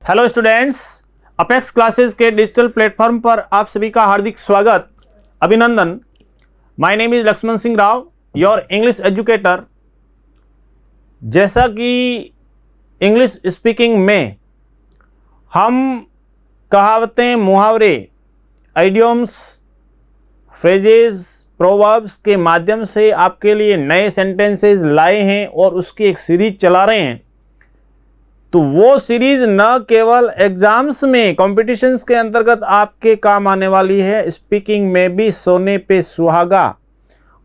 Hello students, Apex classes के digital platform पर आप सभी का हार्दिक स्वागत, अभिनंदन। My name is Lakshman Singh Rao, your English educator. जैसा कि इंग्लिश स्पीकिंग में हम कहावतें, मुहावरे, आइडियम्स, फ्रेजेस, प्रोवर्ब्स के माध्यम से आपके लिए नए सेंटेंसेस लाए हैं और उसकी एक सीरीज चला रहे हैं। तो वो सीरीज न केवल एग्जाम्स में, कॉम्पिटिशन्स के अंतर्गत आपके काम आने वाली है, स्पीकिंग में भी सोने पे सुहागा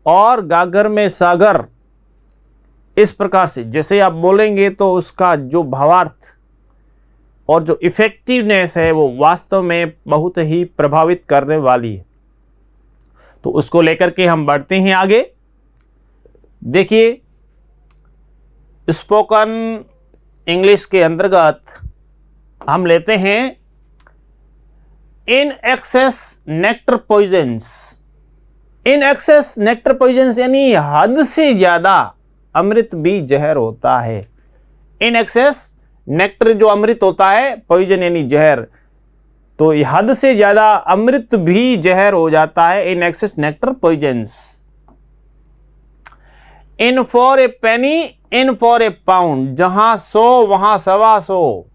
और गागर में सागर। इस प्रकार से जैसे आप बोलेंगे तो उसका जो भावार्थ और जो इफेक्टिवनेस है वो वास्तव में बहुत ही प्रभावित करने वाली है। तो उसको लेकर के हम बढ़ते हैं आगे। देखिए, स्पोकन इंग्लिश के अंतर्गत हम लेते हैं in excess nectar poisons. In excess nectar poisons यानी हद से ज्यादा अमृत भी जहर होता है। इन एक्सेस नेक्टर जो अमृत होता है, पॉइजन यानी जहर, तो हद से ज्यादा अमृत भी जहर हो जाता है। In excess nectar poisons. In for a penny, in for a pound, जहां 100 वहां 125।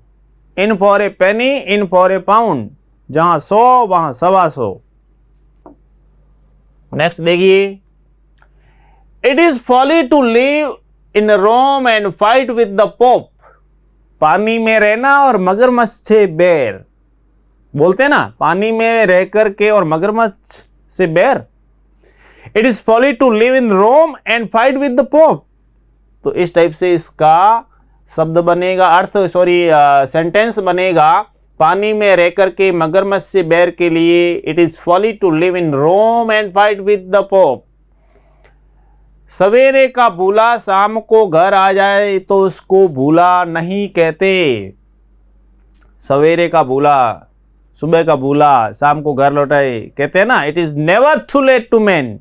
In for a penny, in for a pound, जहां 100 वहां 125। नेक्स्ट देखिए, it is folly to live in Rome and fight with the pope. पानी में रहना और मगरमच्छ से बैर। बोलते हैं ना, पानी में रह करके और मगरमच्छ से बैर। It is folly to live in Rome and fight with the pope. तो इस टाइप से इसका शब्द बनेगा, सेंटेंस बनेगा, पानी में रह करके मगरमच्छ से बैर के लिए। It is folly to live in Rome and fight with the pope. सवेरे का भूला शाम को घर आ जाए तो उसको भूला नहीं कहते। सवेरे का भूला, सुबह का भूला, शाम को घर लौटाए, कहते हैं ना, it is never too late to mend.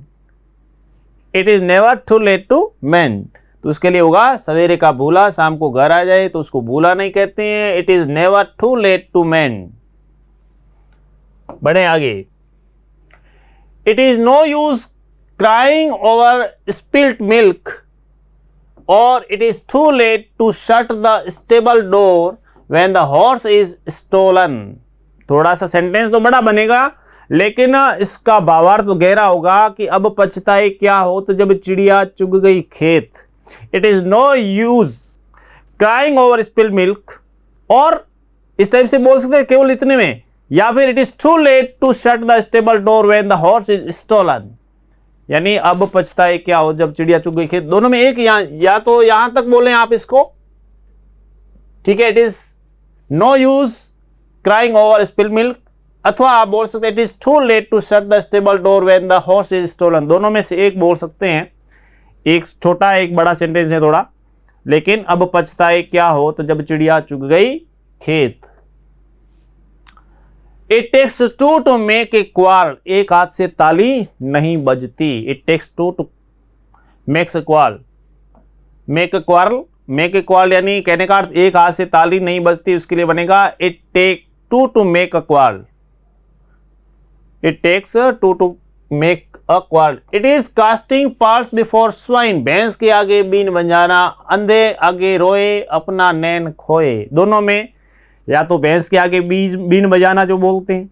It is never too late to mend. तो उसके लिए होगा, सवेरे का भूला शाम को घर आ जाए तो उसको भूला नहीं कहते हैं। It is never too late to mend. बढ़े आगे। It is no use crying over spilt milk और it is too late to shut the stable door when the horse is stolen. थोड़ा सा सेंटेंस तो बड़ा बनेगा, लेकिन इसका भावार्थ गहरा होगा कि अब पछताए क्या हो तो जब चिड़िया चुग गई खेत। It is no use crying over spilled milk, और इस टाइप से बोल सकते हैं केवल इतने में, या फिर it is too late to shut the stable door when the horse is stolen. यानी अब पछताए क्या हो जब चिड़िया चुग गई खेत। दोनों में एक, या तो यहां तक बोले आप इसको, ठीक है, it is no use crying over spilled milk, अथवा आप बोल सकते हैं it is too late to shut the stable door when the horse is stolen. दोनों में से एक बोल सकते हैं, एक छोटा एक बड़ा सेंटेंस है थोड़ा, लेकिन अब पछताए क्या हो तो जब चिड़िया चुग गई खेत। It takes two to make a quarrel, एक हाथ से ताली नहीं बजती। It takes two to makes a quarrel, make a quarrel, make a quarrel यानी कहने का अर्थ एक हाथ से ताली नहीं बजती, उसके लिए बनेगा it take two to make a quarrel. It takes two to make a quarrel. It is casting pearls before swine, भैंस के आगे बीन बजाना, अंधे आगे रोए अपना नैन खोए। दोनों में या तो भैंस के आगे बीन बजाना जो बोलते हैं,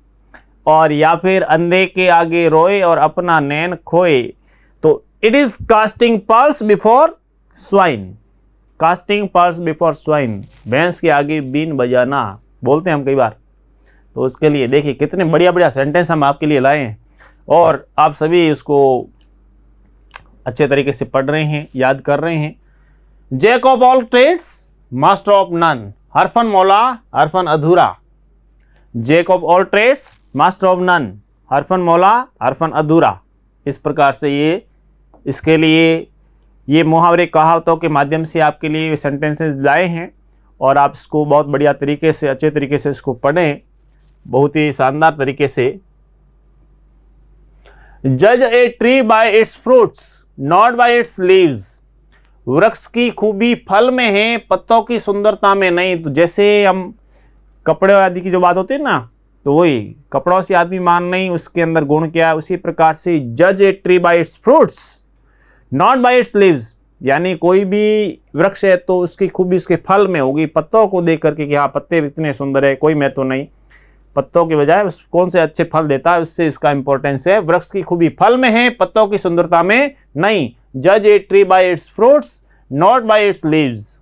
और या फिर अंधे के आगे रोए और अपना नैन खोए। तो it is casting pearls before swine, casting pearls before swine, भैंस के आगे बीन बजाना बोलते हैं हम कई बार। तो उसके लिए देखिए कितने बढ़िया बढ़िया सेंटेंस हम आपके लिए लाए हैं, और आप सभी उसको अच्छे तरीके से पढ़ रहे हैं, याद कर रहे हैं। Jack of all trades, master of none, हरफन मौला हरफन अधूरा। Jack of all trades, master of none, हरफन मौला हरफन अधूरा। इस प्रकार से ये इसके लिए ये मुहावरे कहावतों के माध्यम से आपके लिए सेंटेंसेस लाए हैं, और आप इसको बहुत बढ़िया तरीके से, अच्छे तरीके से इसको पढ़ें, बहुत ही शानदार तरीके से। जज a tree bye its fruits not bye it's leaves. वृक्ष की खूबी फल में है, पत्तों की सुंदरता में नहीं। तो जैसे हम कपड़े आदि की जो बात होती है ना, तो वही कपड़ों से आदमी मान नहीं, उसके अंदर गुण क्या है। उसी प्रकार से जज a tree bye its fruits not bye it's leaves, यानी कोई भी वृक्ष है तो उसकी खूबी उसके फल में होगी, पत्तों को देख करके कि हाँ पत्ते इतने सुंदर है, कोई मैं तो नहीं, पत्तों के बजाय कौन से अच्छे फल देता है उससे इसका इंपॉर्टेंस है। वृक्ष की खूबी फल में है, पत्तों की सुंदरता में नहीं। जज a tree bye its fruits not bye it's leaves.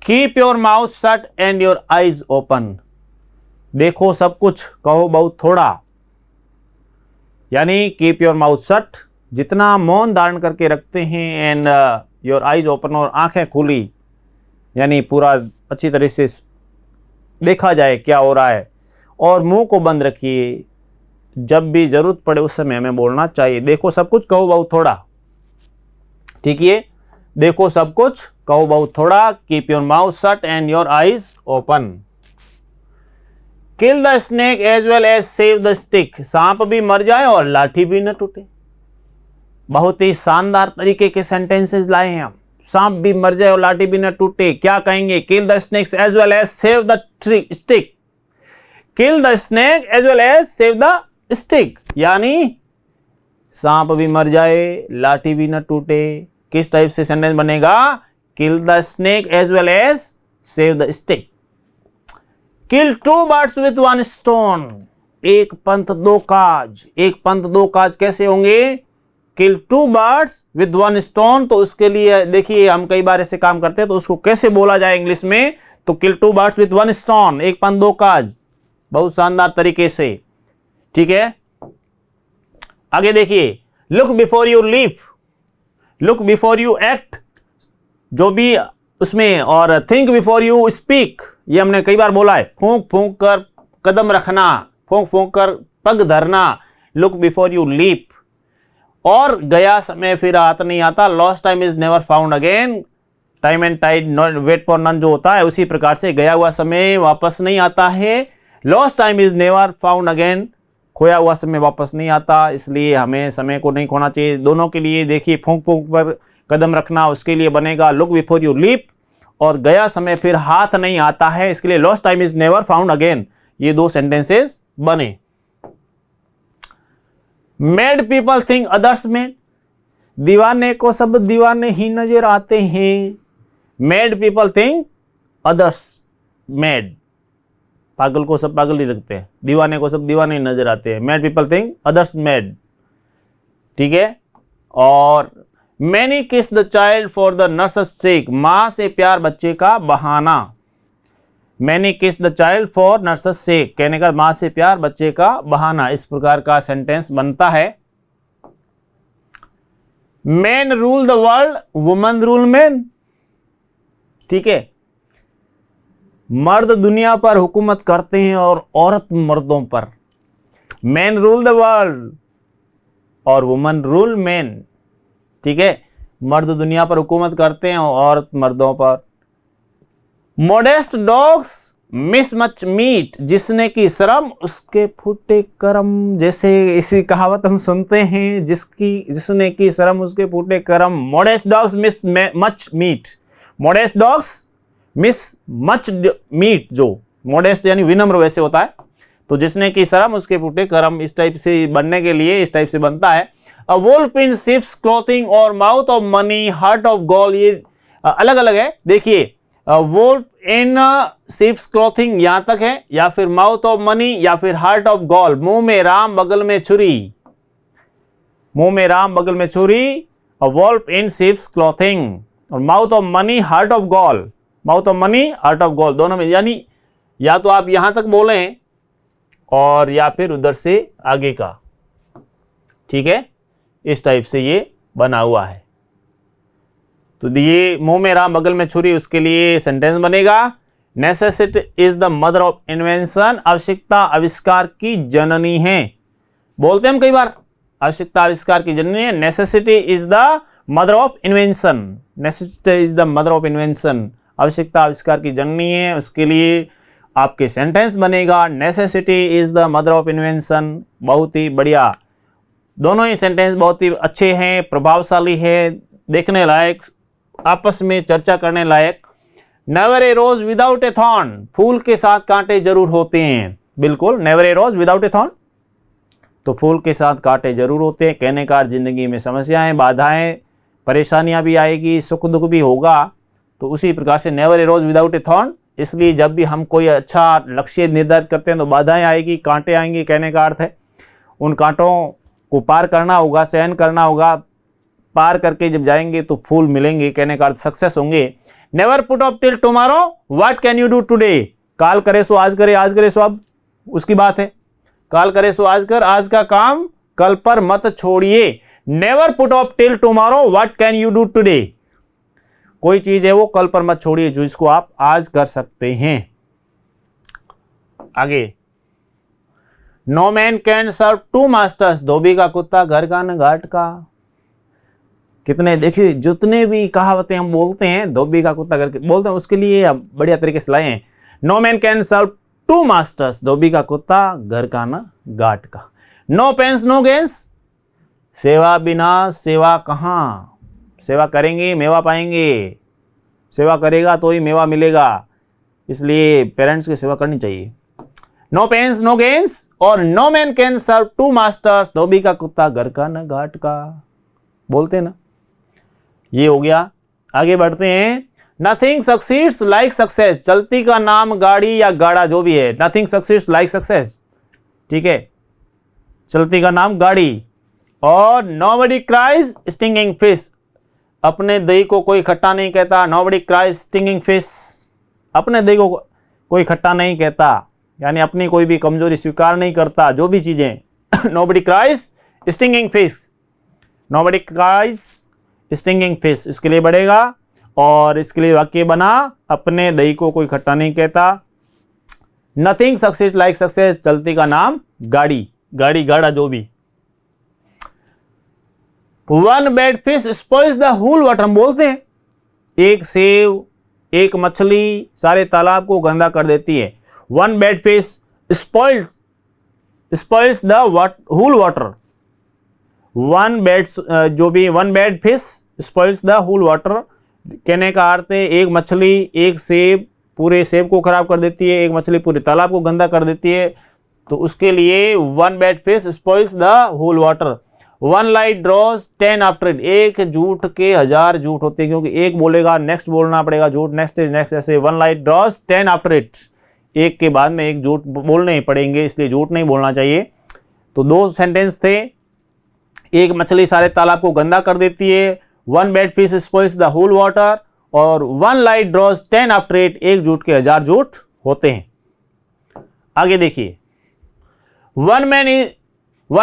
Keep your mouth shut and your eyes open. देखो सब कुछ, कहो बहुत थोड़ा, यानी कीप योर माउथ शट, जितना मौन धारण करके रखते हैं, एंड योर आईज ओपन, और आंखें खुली, यानी पूरा अच्छी तरह से देखा जाए क्या हो रहा है, और मुंह को बंद रखिए, जब भी जरूरत पड़े उस समय हमें बोलना चाहिए। देखो सब कुछ, कहो बहुत थोड़ा, ठीक है। देखो सब कुछ, कहो बहुत थोड़ा। Keep your mouth shut and your eyes open. Kill the snake as well as save the stick. सांप भी मर जाए और लाठी भी न टूटे। बहुत ही शानदार तरीके के सेंटेंसेस लाए हैं हम। सांप भी मर जाए और लाठी भी न टूटे, क्या कहेंगे? Kill the snakes as well as save the stick. Kill the snake as well as save the stick, यानी सांप भी मर जाए, लाठी भी न टूटे। किस टाइप से सेंटेंस बनेगा? Kill the snake as well as save the stick. Kill two birds with one stone. एक पंथ दो काज। एक पंथ दो काज कैसे होंगे? Kill two birds with one stone. तो उसके लिए देखिए हम कई बार ऐसे काम करते हैं, तो उसको कैसे बोला जाए इंग्लिश में? तो kill two birds with one stone, एक पंथ दो काज, बहुत शानदार तरीके से, ठीक है। आगे देखिए, look before you leap, look before you act, जो भी उसमें, और थिंक बिफोर यू स्पीक, ये हमने कई बार बोला है। फूंक फूंक कर कदम रखना, फूंक फूंक कर पग धरना, लुक बिफोर यू लीप। और गया समय फिर हाथ नहीं आता, lost time is never found again, time and tide not wait for none जो होता है, उसी प्रकार से गया हुआ समय वापस नहीं आता है। Lost time is never found again, खोया हुआ समय वापस नहीं आता, इसलिए हमें समय को नहीं खोना चाहिए। दोनों के लिए देखिए, फूंक फूंक पर कदम रखना, उसके लिए बनेगा लुक बिफोर यू लीप, और गया समय फिर हाथ नहीं आता है, इसके लिए lost time is never found again. ये दो सेंटेंसेस बने। Made people think others made. दीवाने को सब दीवाने ही नजर आते हैं। Mad people think others made, पागल को सब पागल ही लगते हैं, दीवाने को सब दीवाने ही नजर आते हैं। Mad people think others mad, ठीक है। और many kiss the child for the nurse's sake. मां से प्यार बच्चे का बहाना। Many kiss the child for nurse's sake, कहने का मां से प्यार बच्चे का बहाना। इस प्रकार का सेंटेंस बनता है। Man rule the world, woman rule man, ठीक है। मर्द दुनिया पर हुकूमत करते हैं और औरत मर्दों पर। मैन रूल द वर्ल्ड और वुमन रूल मैन, ठीक है। मर्द दुनिया पर हुकूमत करते हैं और औरत मर्दों पर। Modest dogs miss much meet. जिसने की शर्म उसके फूटे कर्म, जैसे इसी कहावत हम सुनते हैं, जिसने की शर्म उसके फूटे कर्म। Modest dogs miss much meet. Modest dogs miss much meet, जो मोडेस्ट यानी विनम्र वैसे होता है, तो जिसने की शर्म उसके फूटे कर्म, इस टाइप से बनने के लिए इस टाइप से बनता है। A wolf in sheep's clothing और mouth of money heart of gold, ये अलग अलग है। देखिए, वुल्फ इन शिप्स क्लॉथिंग यहां तक है, या फिर माउथ ऑफ मनी, या फिर हार्ट ऑफ गोल्ड। मुंह में राम बगल में छुरी, मुंह में राम बगल में छुरी। A wolf in sheep's clothing और mouth of money heart of gold. Mouth of money heart of gold दोनों में, यानी या तो आप यहां तक बोलें और या फिर उधर से आगे का, ठीक है। इस टाइप से ये बना हुआ है। तो ये मुंह में राम बगल में छुरी, उसके लिए सेंटेंस बनेगा necessity is the mother of invention. आवश्यकता आविष्कार की जननी है। बोलते हैं हम कई बार, आवश्यकता आविष्कार की जननी है। Necessity is the mother of invention. Necessity is the mother of invention, आवश्यकता आविष्कार की जननी है। उसके लिए आपके सेंटेंस बनेगा necessity is the mother of invention. बहुत ही बढ़िया, दोनों ही सेंटेंस बहुत ही अच्छे हैं, प्रभावशाली है, देखने लायक, आपस में चर्चा करने लायक। Never a rose without a thorn, फूल के साथ कांटे जरूर होते हैं। बिल्कुल, never a rose without a thorn, तो फूल के साथ कांटे जरूर होते हैं। कहने का जिंदगी में समस्याएं, बाधाएं, परेशानियां भी आएगी, सुख दुख भी होगा, तो उसी प्रकार से never a rose without a thorn. इसलिए जब भी हम कोई अच्छा लक्ष्य निर्धारित करते हैं तो बाधाएं आएगी, कांटे आएंगे। कहने का अर्थ है उन कांटों को पार करना होगा, सहन करना होगा। पार करके जब जाएंगे तो फूल मिलेंगे। कहने का अर्थ सक्सेस होंगे। Never put off till tomorrow what can you do today, काल करे सो आज करे, आज करे सो अब, उसकी बात है। काल करे सो आज कर, आज का काम कल पर मत छोड़िए। Never put off till tomorrow what can you do today, कोई चीज है वो कल पर मत छोड़िए जो इसको आप आज कर सकते हैं। आगे, no man can serve two masters, धोबी का कुत्ता घर का न घाट का। कितने देखिए, जितने भी कहावतें हम बोलते हैं धोबी का कुत्ता घर के बोलते हैं, उसके लिए हम बढ़िया तरीके से लाए हैं। No man can serve two masters, धोबी का कुत्ता घर का न घाट का। नो पेंस नो गेंस, सेवा बिना सेवा कहाँ, सेवा करेंगे मेवा पाएंगे, सेवा करेगा तो ही मेवा मिलेगा, इसलिए पेरेंट्स की सेवा करनी चाहिए। नो पेंस नो गेंस और no man can serve two masters, धोबी का कुत्ता घर का न घाट का, बोलते ना। ये हो गया। आगे बढ़ते हैं। नथिंग सक्सीड्स लाइक सक्सेस, चलती का नाम गाड़ी या गाड़ा जो भी है, नथिंग सक्सीड्स लाइक सक्सेस, ठीक है, चलती का नाम गाड़ी। और नोबडी क्राइज स्टिंगिंग फिश, अपने दही को कोई खट्टा नहीं कहता। नोबडी क्राइज स्टिंगिंग फिश, अपने दही को कोई खट्टा नहीं कहता, यानी अपनी कोई भी कमजोरी स्वीकार नहीं करता, जो भी चीजें। Nobody cries stinging fish, nobody cries stinging fish, इसके लिए बढ़ेगा। और इसके लिए वाक्य बना, अपने दही को कोई खट्टा नहीं कहता। नथिंग सक्सेस लाइक सक्सेस, चलती का नाम गाड़ी, गाड़ी गाड़ा जो भी। One bad fish spoils the whole water, हम बोलते हैं एक सेव, एक मछली सारे तालाब को गंदा कर देती है। One bad fish spoils the whole water, one bad जो भी, one bad fish spoils the whole water, कहने का अर्थ है एक मछली, एक सेब पूरे सेब को खराब कर देती है, एक मछली पूरे तालाब को गंदा कर देती है, तो उसके लिए one bad fish spoils the whole water. One lie draws 10 after it, एक झूठ के 1000 झूठ होते हैं, क्योंकि एक बोलेगा नेक्स्ट बोलना पड़ेगा झूठ, नेक्स्ट इज नेक्स्ट, ऐसे। One lie draws 10 after it, एक के बाद में एक झूठ बोलने ही पड़ेंगे, इसलिए झूठ नहीं बोलना चाहिए। तो दो सेंटेंस थे, एक मछली सारे तालाब को गंदा कर देती है, one bad fish spoils the whole water, और one lie draws 10 after it, एक झूठ के 1000 झूठ होते हैं। आगे देखिए, one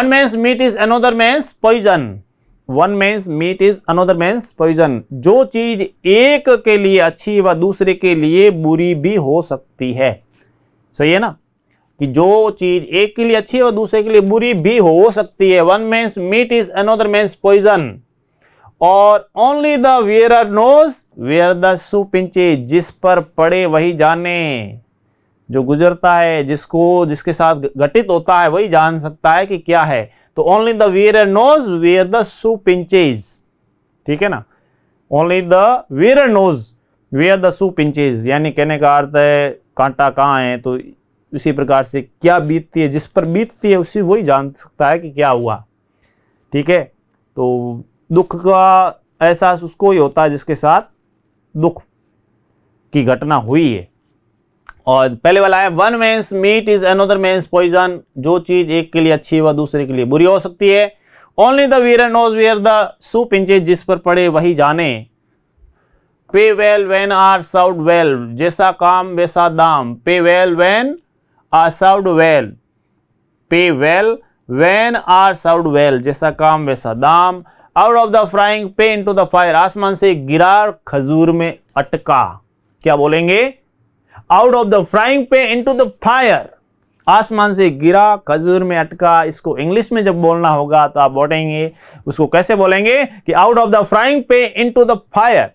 man's meat is another man's poison, one man's meat is another man's poison, जो चीज एक के लिए अच्छी व दूसरे के लिए बुरी भी हो सकती है। सही है ना, कि जो चीज एक के लिए अच्छी है व दूसरे के लिए बुरी भी हो सकती है। One man's meat is another man's poison. और only the wearer knows where the shoe pinches, जिस पर पड़े वही जाने, जो गुजरता है, जिसके साथ घटित होता है वही जान सकता है कि क्या है। तो only the wearer knows where the shoe pinches, ठीक है ना, only the wearer knows where the shoe pinches, यानी कहने का अर्थ है कांटा कहाँ है, तो इसी प्रकार से क्या बीतती है, जिस पर बीतती है उसी वही जान सकता है कि क्या हुआ, ठीक है। तो दुख का एहसास उसको ही होता है जिसके साथ दुख की घटना हुई है। और पहले वाला है one man's meat is another man's poison, जो चीज एक के लिए अच्छी व दूसरे के लिए बुरी हो सकती है। Only the wearer knows where the shoe pinches, जिस पर पड़े वही जाने। Pay well when are served well, जैसा काम वैसा दाम। Pay well when are served well, pay well when are served well, जैसा काम वैसा दाम। Out of the frying pan into the fire, आसमान से गिरा खजूर में अटका। क्या बोलेंगे? Out of the frying pan into the fire, आसमान से गिरा खजूर में अटका। इसको इंग्लिश में जब बोलना होगा तो आप बोलेंगे, उसको कैसे बोलेंगे कि out of the frying pan into the fire,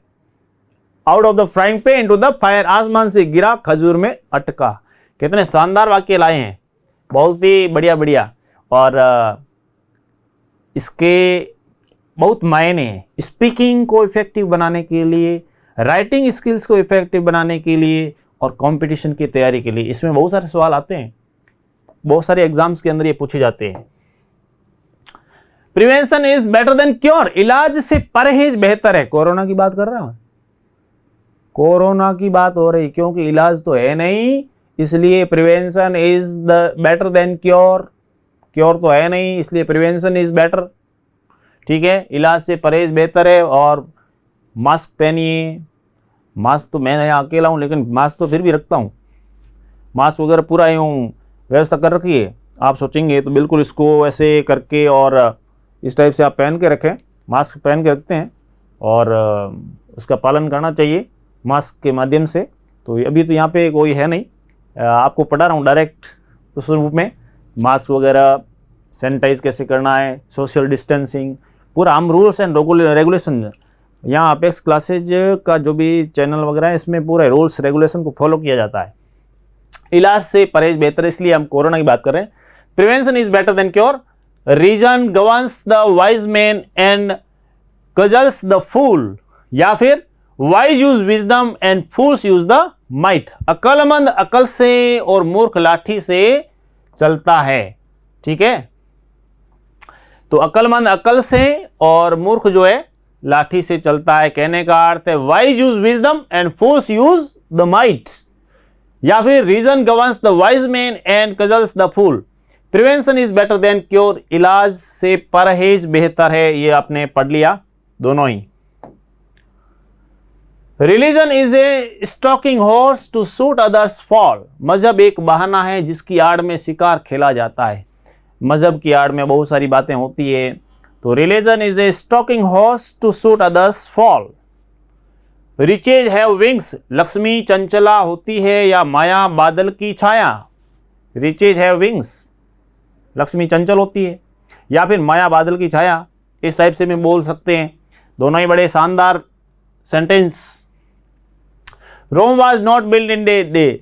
out of the frying pan into the fire, आसमान से गिरा खजूर में अटका। कितने शानदार वाक्य लाए हैं, बहुत ही बढ़िया बढ़िया। और इसके बहुत मायने हैं। स्पीकिंग को इफेक्टिव बनाने के लिए राइटिंग स्किल्स को इफेक्टिव बनाने के लिए और कंपटीशन की तैयारी के लिए। इसमें बहुत सारे सवाल आते हैं, बहुत सारे एग्जाम्स के अंदर ये पूछे जाते हैं। Prevention is better than cure, इलाज से परहेज बेहतर है। कोरोना की बात कर रहा हूं, कोरोना की बात हो रही, क्योंकि इलाज तो है नहीं, इसलिए prevention is the better than cure. Cure तो है नहीं, इसलिए प्रिवेंशन इज बेटर। ठीक है, इलाज से परहेज बेहतर है। और मास्क पहनिए। मास्क तो मैं यहाँ अकेला हूँ, लेकिन मास्क तो फिर भी रखता हूँ। मास्क वगैरह पूरा यूँ व्यवस्था कर रखी है। आप सोचेंगे तो बिल्कुल इसको ऐसे करके और इस टाइप से आप पहन के रखें। मास्क पहन के रखते हैं और उसका पालन करना चाहिए मास्क के माध्यम से। तो अभी तो यहाँ पे कोई है नहीं, आपको पढ़ा रहा हूँ डायरेक्ट उस रूप में। मास्क वगैरह, सैनिटाइज कैसे करना है, सोशल डिस्टेंसिंग, पूरा हम रूल्स एंड रेगुलेशन। यहाँ अपेक्स क्लासेज का जो भी चैनल वगैरह है, इसमें पूरे रूल्स रेगुलेशन को फॉलो किया जाता है। इलाज से परहेज बेहतर, इसलिए हम कोरोना की बात कर रहे हैं। Prevention is better than cure, reason governs the wise man and cudgels the fool, या फिर wise use wisdom and fools use the might. अक्लमंद अकल से और मूर्ख लाठी से चलता है। ठीक है, तो अक्लमंद अकल से और मूर्ख जो है लाठी से चलता है। कहने का अर्थ है wise use wisdom and fools use the might, या फिर reason governs the wise man and cudgels the fool. Prevention is better than cure, इलाज से परहेज बेहतर है। ये आपने पढ़ लिया दोनों ही। Religion is a stalking horse to suit others fowl, मजहब एक बहाना है जिसकी आड़ में शिकार खेला जाता है। मजहब की आड़ में बहुत सारी बातें होती है। तो religion is a stalking horse to suit others fall. Riches have wings, Lakshmi चंचला होती है या माया बादल की छाया। रिचेज हैव विंग्स, लक्ष्मी चंचल होती है या फिर माया बादल की छाया, इस टाइप से भी बोल सकते हैं। दोनों ही बड़े शानदार sentence. Rome was not build in day,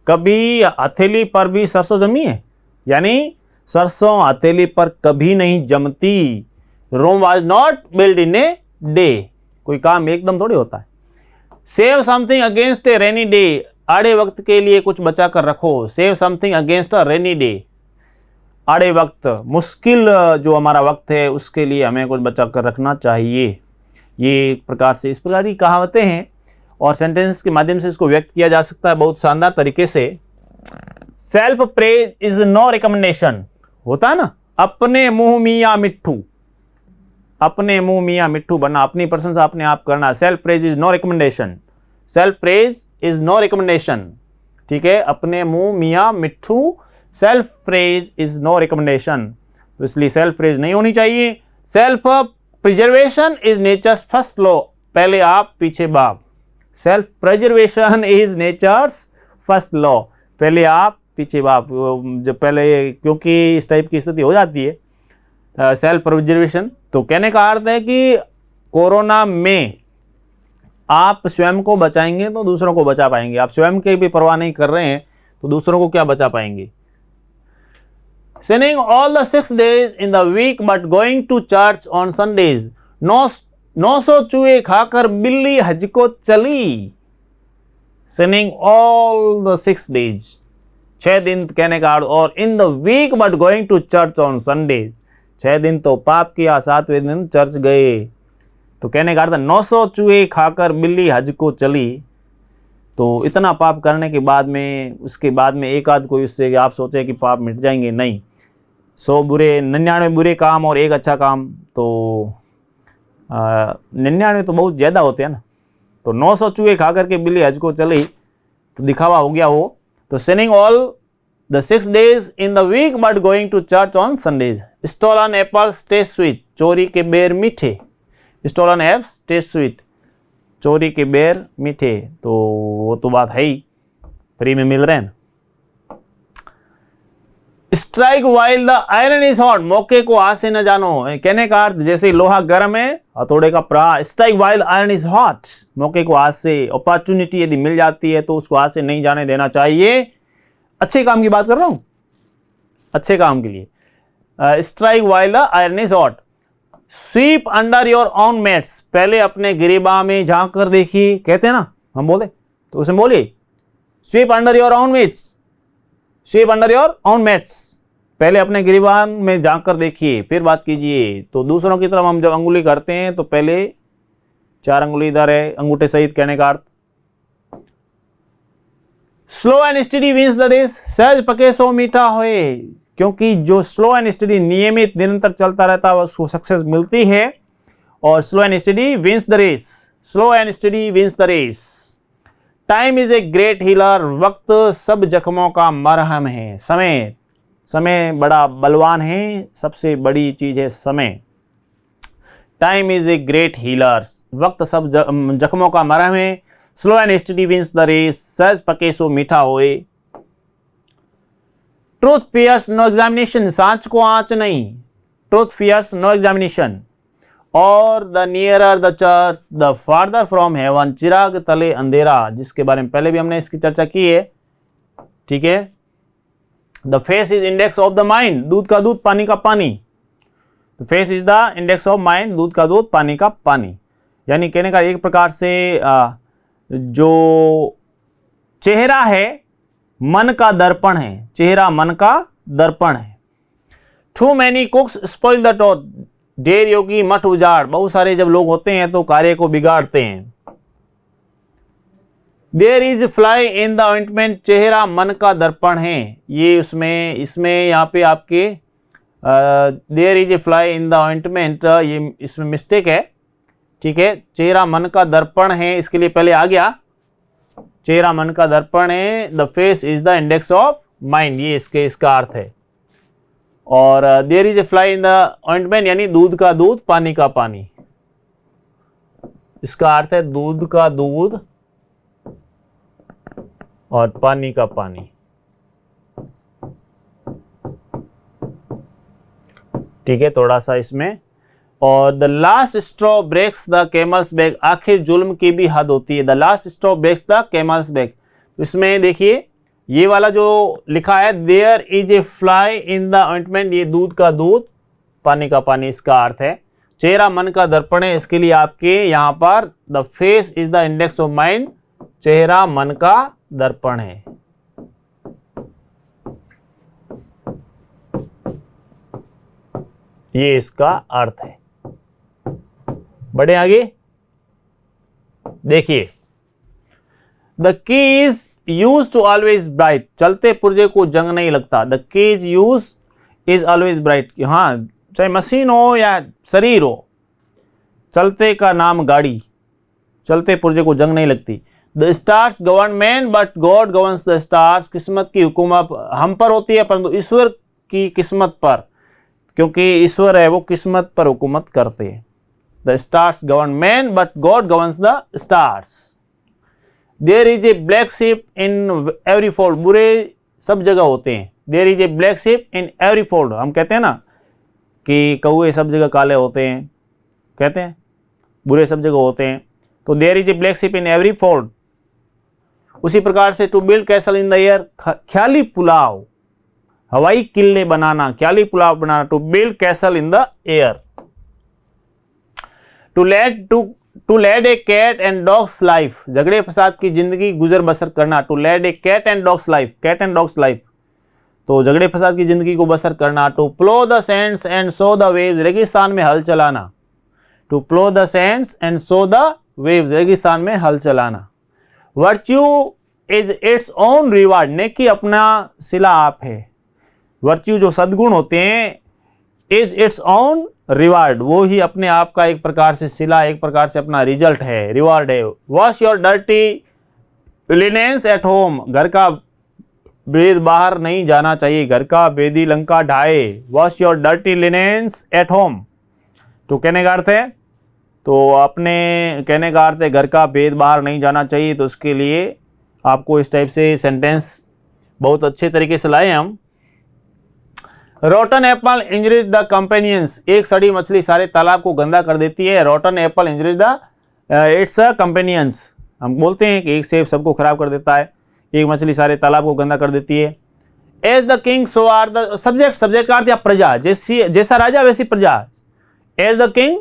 कभी हथेली पर भी सरसों जमी है, यानी सरसों हथेली पर कभी नहीं जमती। Rome was not build in a day, कोई काम एकदम थोड़ी होता है। Save something against a rainy day, आड़े वक्त के लिए कुछ बचा कर रखो। Save something against a rainy day, आड़े वक्त, मुश्किल जो हमारा वक्त है उसके लिए हमें कुछ बचा कर रखना चाहिए। ये एक प्रकार से इस प्रकार की कहावतें हैं और सेंटेंस के माध्यम से इसको व्यक्त किया जा सकता है बहुत शानदार तरीके से। Self praise is no recommendation, होता है ना, अपने मुंह मियाँ मिट्ठू, अपने मुंह मियाँ मिट्ठू बनना, अपनी प्रशंसा अपने आप करना। Self praise is no recommendation, self praise is no recommendation. ठीक है, अपने मुंह मियाँ मिट्ठू, self praise is no recommendation, तो इसलिए सेल्फ प्रेज नहीं होनी चाहिए। Self preservation is nature's first law, पहले आप पीछे बाप। Self preservation is nature's first law, पहले आप पीछे बाप। जब पहले, क्योंकि इस टाइप की स्थिति हो जाती है सेल्फ प्रिजर्वेशन, तो कहने का अर्थ है कि कोरोना में आप स्वयं को बचाएंगे तो दूसरों को बचा पाएंगे। आप स्वयं की भी परवाह नहीं कर रहे हैं तो दूसरों को क्या बचा पाएंगे। Sinning all the 6 days in the week but going to church on Sundays, 900 चूहे खाकर बिल्ली हज को चली। Sinning all the 6 days, 6 दिन कहने का अर्थ, और in the week but going to church on Sundays, 6 दिन तो पाप किया, 7वें दिन चर्च गए। तो कहने का अर्थ 900 चूहे खाकर बिल्ली हज को चली। तो इतना पाप करने के बाद में, उसके बाद में एक आध कोई उससे आप सोचे कि पाप मिट जाएंगे, नहीं। 99 बुरे काम और एक अच्छा काम, तो 99 तो बहुत ज़्यादा होते हैं ना। तो 900 चूहे खा करके बिल्ली हज को चली, तो दिखावा हो गया वो। तो sinning all the 6 days in the week but going to church on Sundays. Stolen apples taste sweet, चोरी के बेर मीठे। Stolen apples taste sweet, चोरी के बेर मीठे। तो वो तो बात है ही, फ्री में मिल रहे हैं। Strike while the iron is hot, मौके को हाथ से न जानो। कहने का अर्थ, जैसे लोहा गर्म है, हथौड़े का प्रहार। Strike while iron is hot, मौके को हाथ से, अपॉर्चुनिटी यदि मिल जाती है तो उसको हाथ से नहीं जाने देना चाहिए। अच्छे काम की बात कर रहा हूं, अच्छे काम के लिए। Strike while the iron is hot. SVEEP under your on mats, पहले अपने गिरेबान में झांक कर देखिए, कहते हैं ना हम बोले, तो उसे बोलिए SVEEP under your on mats, SVEEP under your on mats, पहले अपने गिरेबान में झांक कर देखिए फिर बात कीजिए। तो दूसरों की तरफ हम जब अंगुली करते हैं तो पहले 4 अंगुली इधर है, अंगूठे सहित, कहने का अर्थ। Slow and steady wins the race, सहज पके सो मीठा होए, क्योंकि जो स्लो एंड स्टडी नियमित निरंतर चलता रहता है उसको सक्सेस मिलती है। और slow and steady wins the race, slow and steady wins the race. Time is a great healer, वक्त सब जख्मों का मरहम है। समय, समय बड़ा बलवान है, सबसे बड़ी चीज है समय। Time is a great healer, वक्त सब जख्मों का मरहम है। Slow and steady wins the race, सहज पके सो मीठा होए। ट्रूथ फियर्स नो एग्जामिनेशन, सांच को आंच नहीं। Truth fears no examination. और the nearer the church the farther from heaven, चिराग तले अंधेरा, जिसके बारे में पहले भी हमने इसकी चर्चा की है, ठीक है। The face is index of the mind, दूध का दूध पानी का पानी। The face is the index of mind, दूध का दूध पानी का पानी। यानी कहने का एक प्रकार से जो चेहरा है मन का दर्पण है, चेहरा मन का दर्पण है। Too many cooks spoil the tot, ढेर योगी मठ उजाड़, बहुत सारे जब लोग होते हैं तो कार्य को बिगाड़ते हैं। There is fly in the ointment, चेहरा मन का दर्पण है। ये उसमें इसमें यहाँ पे आपके there is a fly in the ointment, ये इसमें मिस्टेक है, ठीक है। चेहरा मन का दर्पण है, इसके लिए पहले आ गया चेहरा मन का दर्पण है। The face is the index of mind, ये इसका अर्थ है। और there is a fly in the ointment यानी दूध का दूध पानी का पानी, इसका अर्थ है दूध का दूध और पानी का पानी, ठीक है। थोड़ा सा इसमें, और the last straw breaks the camel's back, आखिर जुल्म की भी हद होती है। The last straw breaks the camel's back, इसमें देखिए ये वाला जो लिखा है there is a fly in the ointment, ये दूध का दूध पानी का पानी, इसका अर्थ है चेहरा मन का दर्पण है। इसके लिए आपके यहाँ पर the face is the index of mind, चेहरा मन का दर्पण है। ये इसका अर्थ है। बढ़े आगे, देखिए the key is use to always bright, चलते पुर्जे को जंग नहीं लगता। The key is use is always bright, हाँ चाहे मशीन हो या शरीर हो, चलते का नाम गाड़ी, चलते पुर्जे को जंग नहीं लगती। The stars govern man but God governs the stars, किस्मत की हुकूमत हम पर होती है परंतु ईश्वर की किस्मत पर, क्योंकि ईश्वर है वो किस्मत पर हुकूमत करते हैं। The stars govern man but God governs the stars. There is a black sheep in every fold, बुरे सब जगह होते हैं। There is a black sheep in every fold, हम कहते हैं ना कि कौए सब जगह काले होते हैं, कहते हैं बुरे सब जगह होते हैं। तो there is a black sheep in every fold. उसी प्रकार से to build castle in the air, ख्याली पुलाव, हवाई किले बनाना, ख्याली पुलाव बनाना। To build castle in the air. To lead a cat and dog's life, झगड़े फसाद की जिंदगी गुजर बसर करना। To lead a cat and dog's life, cat and dog's life, तो झगड़े फसाद की जिंदगी को बसर करना। To plough the sands and sow the waves, रेगिस्तान में हल चलाना। To plough the sands and sow the waves, रेगिस्तान में हल चलाना। Virtue is its own reward, नेकी अपना सिला आप है। वर्च्यू जो सद्गुण होते हैं, इज इट्स ओन रिवार्ड, वो ही अपने आप का एक प्रकार से सिला, एक प्रकार से अपना रिजल्ट है, रिवार्ड है। Wash your dirty linens at home, घर का बेद बाहर नहीं जाना चाहिए, घर का बेदी लंका ढाए। Wash your dirty linens at home, तो कहने का अर्थ है, तो अपने कहने का अर्थ है घर का बेद बाहर नहीं जाना चाहिए। तो उसके लिए आपको इस टाइप से सेंटेंस बहुत अच्छे तरीके से लाए हम। Rotten Apple injuries the companions, एक सड़ी मछली सारे तालाब को गंदा कर देती है। Rotten Apple injuries the it's companions, हम बोलते हैं कि एक सेब सबको खराब कर देता है, एक मछली सारे तालाब को गंदा कर देती है। As the king so are the subject, subject का अर्थ या प्रजा, जैसा राजा वैसी प्रजा। As the king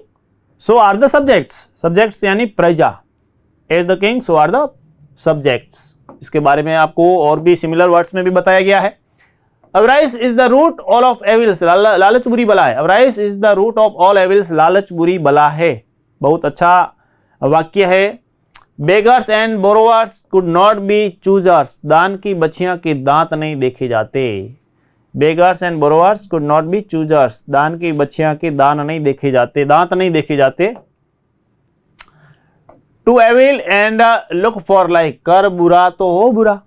so are the subjects, subjects यानी प्रजा, as the king so are the subjects. इसके बारे में आपको और भी सिमिलर वर्ड्स में भी बताया गया है। Avarice is the root all of evils, लालच बुरी बला है। Avarice is the root of all evils, लालच बुरी बला है। बहुत अच्छा वाक्य है। Beggars and borrowers could not be choosers, दान की बच्चियां के दांत नहीं देखे जाते। Beggars and borrowers could not be choosers, दान की बच्चियां के दान नहीं देखे जाते, दांत नहीं देखे जाते। To evil and look for like, कर बुरा तो हो बुरा,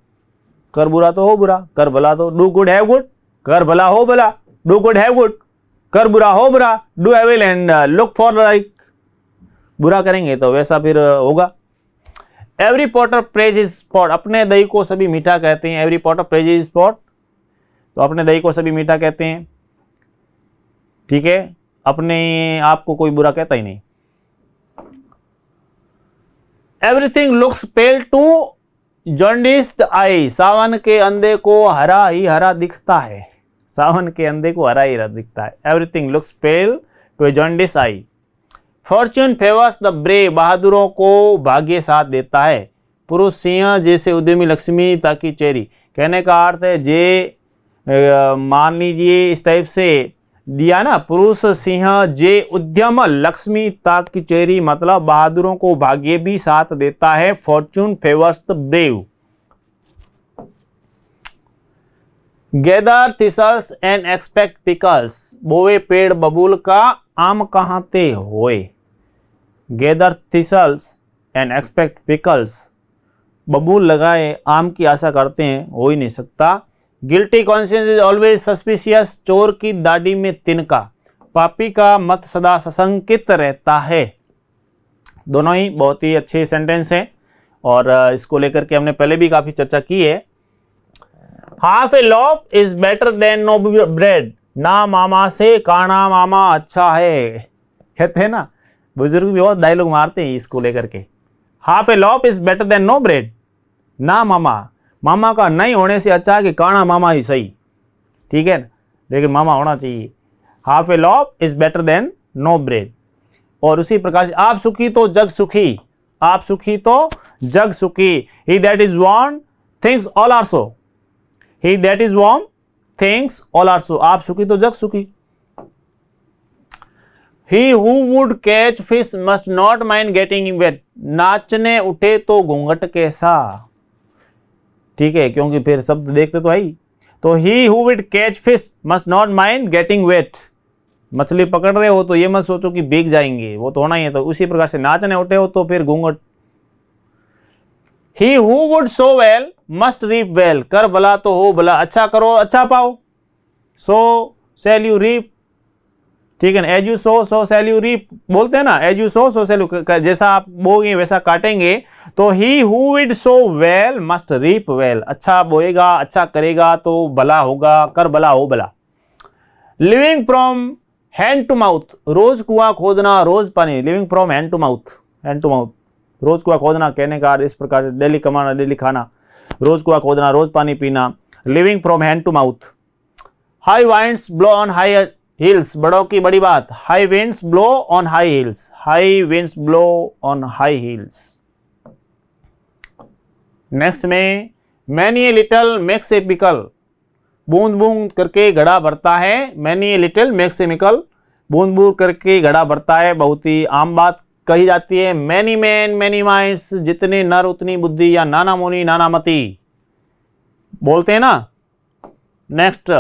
कर बुरा तो हो बुरा, कर भला तो डू गुड हैव गुड, कर भला हो भला, डू गुड हैव गुड, कर बुरा हो बुरा, do evil and look for like, बुरा करेंगे तो वैसा फिर होगा। Every potter praise is spot, अपने दही को सभी मीठा कहते हैं। Every potter praise is spot, तो अपने दही को सभी मीठा कहते हैं। ठीक है, अपने आप को कोई बुरा कहता ही नहीं। एवरीथिंग लुक्स पेल टू जॉन्डिस्ड आई, सावन के अंधे को हरा ही हरा दिखता है, सावन के अंधे को हरा ही हरा दिखता है। Everything looks pale to jaundice eye. Fortune favours the brave, बहादुरों को भाग्य साथ देता है। पुरुष सिंह जैसे उद्यमी लक्ष्मी ताकि चेरी, कहने का अर्थ है जे मान लीजिए इस टाइप से दिया ना, पुरुष सिंह जे उद्यम लक्ष्मी ताकि चेरी, मतलब बहादुरों को भाग्य भी साथ देता है। Fortune favours the brave. Gather thistles and expect pickles, बोवे पेड़ बबूल का आम कहाँ ते होए। Gather thistles and expect pickles, बबूल लगाए आम की आशा करते हैं, हो ही नहीं सकता। Guilty conscience is always suspicious, चोर की दाढ़ी में तिनका, पापी का मत सदा सशंकित रहता है। दोनों ही बहुत ही अच्छे सेंटेंस हैं और इसको लेकर के हमने पहले भी काफी चर्चा की है। Half a loaf is better than no bread, ना मामा से काना मामा अच्छा है, कहते हैं ना, बुजुर्ग भी बहुत डायलॉग मारते हैं इसको लेकर के। Half a loaf is better than no bread, ना मामा, मामा का नहीं होने से अच्छा है कि काना मामा ही सही, ठीक है ना, लेकिन मामा होना चाहिए। Half a loaf is better than no bread. और उसी प्रकार से आप सुखी तो जग सुखी, आप सुखी तो जग सुखी। He that is warm thinks all are so, he that is warm thinks all are so, आप सुखी तो जग सुखी। He who would catch fish must not mind getting wet, नाचने उठे तो घूंघट कैसा, ठीक है, क्योंकि फिर शब्द देखते तो है ही। तो he who would catch fish must not mind getting wet, मछली पकड़ रहे हो तो ये मत सोचो कि भीग जाएंगे, वो तो होना ही है। तो उसी प्रकार से नाचने उठे हो तो फिर घूंघट। He who would sow well must reap well, कर भला तो हो भला, अच्छा करो अच्छा पाओ। So shall you reap, ठीक है ना, as you sow so shall you reap बोलते हैं ना, as you sow so shall you, जैसा आप बोगे वैसा काटेंगे। तो he who would sow well must reap well, अच्छा बोएगा अच्छा करेगा तो भला होगा, कर भला हो भला। Living from hand to mouth, रोज कुआं खोदना रोज पानी, living from hand to mouth, hand to mouth, रोज कुआं खोदना कहने का इस प्रकार से डेली कमाना डेली खाना, रोज कुआं खोदना रोज पानी पीना, living from hand to mouth. High winds blow on high hills, बड़ों की बड़ी बात, high winds blow on high hills, high winds blow on high hills. Next में many a little makes a pickle, बूंद बूंद करके घड़ा भरता है। Many a little makes a mickle, बूंद बूंद करके घड़ा भरता है, बहुत ही आम बात कही जाती है। मैनी मैन मैनी माइंड्स, जितने नर उतनी बुद्धि, या नाना मुनि नाना मति बोलते हैं ना। नेक्स्ट,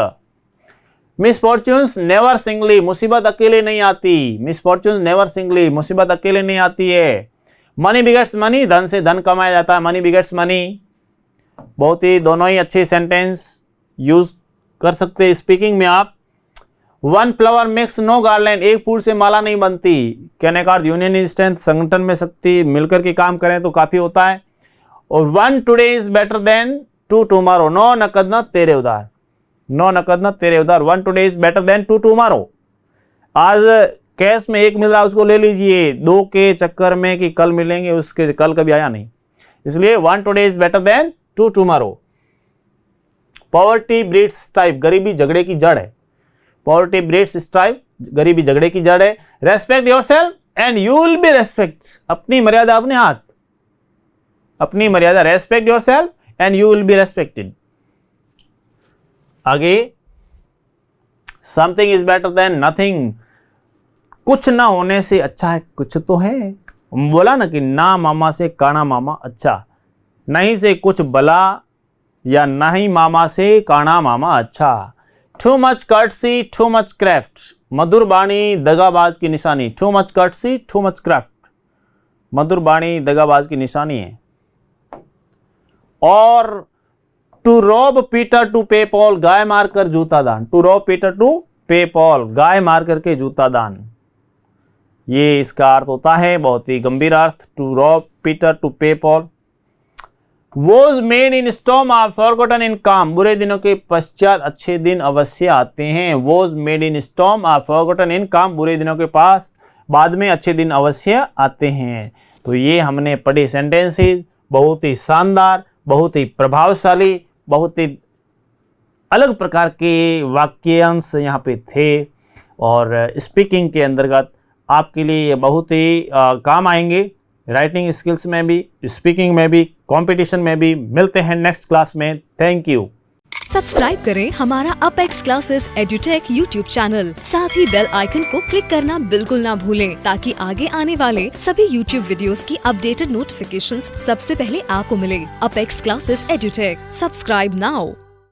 मिसफॉर्च्यून्स नेवर सिंगली, मुसीबत अकेले नहीं आती, मिसफॉर्च्यून्स नेवर सिंगली, मुसीबत अकेले नहीं आती है। मनी बिगेट्स मनी, धन से धन कमाया जाता है, मनी बिगेट्स मनी। बहुत ही दोनों ही अच्छे सेंटेंस यूज कर सकते हैं स्पीकिंग में आप। One flower makes no garland, एक फूल से माला नहीं बनती, कहने का अर्थ यूनियन इन स्ट्रेंथ, संगठन में शक्ति, मिलकर के काम करें तो काफी होता है। और one today is better than two tomorrow, नो नकद न तेरे उधार, नो नकद न तेरे उधार, one today is better than two tomorrow. आज कैश में एक मिल रहा है उसको ले लीजिए, दो के चक्कर में कि कल मिलेंगे उसके कल कभी आया नहीं, इसलिए one today is better than two tomorrow. Poverty breeds strife, गरीबी झगड़े की जड़ है, पॉवर्टी ब्रीड्स स्ट्राइफ, गरीबी झगड़े की जड़ है। Respect yourself and you will be respect. अपनी मर्यादा अपने हाथ, अपनी मर्यादा। Respect yourself and you will be respected. आगे, something is better than nothing. कुछ ना होने से अच्छा है कुछ तो है। बोला ना कि ना मामा से काना मामा अच्छा, नहीं से कुछ भला या नहीं मामा से काना मामा अच्छा। Too much courtesy too much craft, मधुर बाणी दगाबाज की निशानी। Too much courtesy too much craft, मधुर बाणी दगाबाज की निशानी है। और to rob Peter to pay Paul, गाय मारकर जूता दान। To rob Peter to pay Paul, गाय मार करके जूता दान, ये इसका अर्थ होता है, बहुत ही गंभीर अर्थ। To rob Peter to pay Paul. Vows made in storm are forgotten in calm, बुरे दिनों के पश्चात अच्छे दिन अवश्य आते हैं। Vows made in storm are forgotten in calm, बुरे दिनों के पास बाद में अच्छे दिन अवश्य आते हैं। तो ये हमने पढ़े सेंटेंसेस, बहुत ही शानदार, बहुत ही प्रभावशाली, बहुत ही अलग प्रकार के वाक्यांश यहाँ पे थे और स्पीकिंग के अंतर्गत आपके लिए ये बहुत ही काम आएंगे। राइटिंग स्किल्स में भी, स्पीकिंग में भी, कंपटीशन में भी। मिलते हैं नेक्स्ट क्लास में। Thank you. सब्सक्राइब करें हमारा apex classes edutech YouTube channel, साथ ही बेल आइकन को क्लिक करना बिल्कुल ना भूलें ताकि आगे आने वाले सभी यूट्यूब वीडियोस की अपडेटेड नोटिफिकेशंस सबसे पहले आपको मिले। Apex classes edutech, subscribe now.